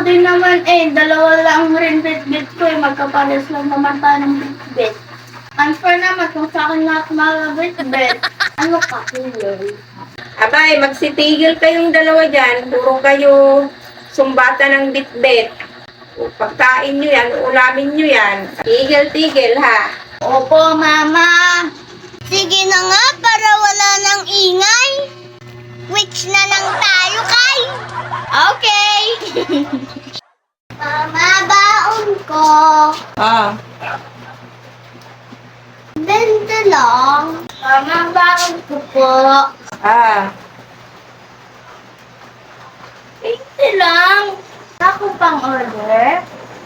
din naman eh. Dalawa lang rin bit-bit ko eh. Magkapares lang naman tayo ng bit-bit. Unfair naman kung sa akin lahat mga bit-bit. Ano ka, Hilary? Abay, magsitigil kayong dalawa dyan. Puro kayo sumbata ng bit-bit. Pagkain nyo yan, ulamin nyo yan. Tigil-tigil ha. Opo, Mama. Sige na nga, para wala nang ingay. Which na lang tayo, Kay. Okay. Mama, baon ko. Ah. 20 lang. Mama, bakit ko po? Ah. 80 lang. Ako pang order.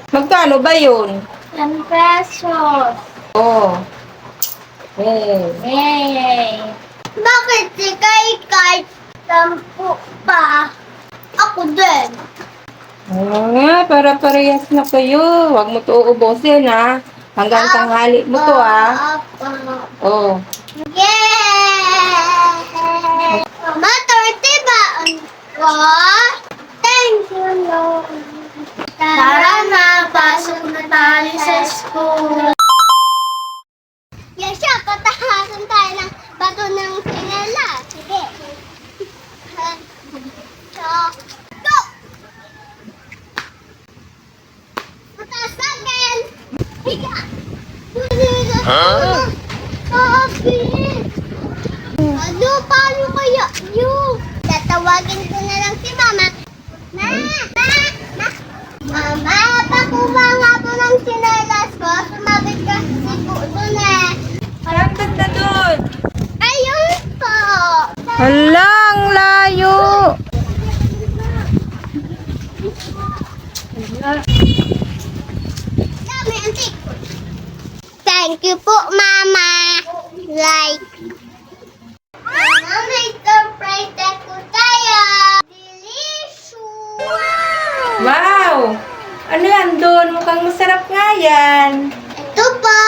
Magkano ba yun? 10 pesos. Oh. Hey. Yay! Bakit si Kay 10 pa? Ako din. Oo nga, para parehas na kayo. Huwag mo to uubusin ha. Hanggang tanghali mo to ha. Oh. Yay! Mama, 30 baon ko. Thank you, Lord. Tara na, pasok na tayo sa school. Yasha, patahasan tayo ng bato ng sinela. Sige. Go! Pataas natin! Higa! Ano? Paano kaya yun? Tatawagin ko na lang si Mama. Mama, pakuha nga po ng sinelas ko. Sumabit kasi po doon eh. Parang ganda doon. Ayun po. Halang layo. Dami, antik. Thank you po, Mama. Like. Mama, may surprise ako tayo. Delicious. Wow! Ano yan doon? Mukhang masarap nga yan. Ito po.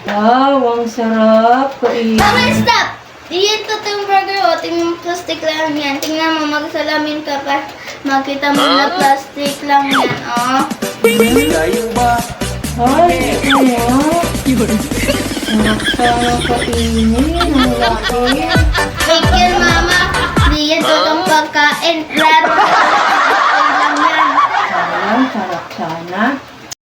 Wow, ang sarap. Kain. Mama, stop! Dito itong burger o, tingnan mo plastic lang yan. Tingnan mo, magsalamin ka pa. Makita mo na plastic lang yan, oh. Ay, ito nga. Sarap sana kainin. Ang laki. Thank you, Mama. Di yan totoong pagkain. Laro. Lang yan. Sayang, sarap sana.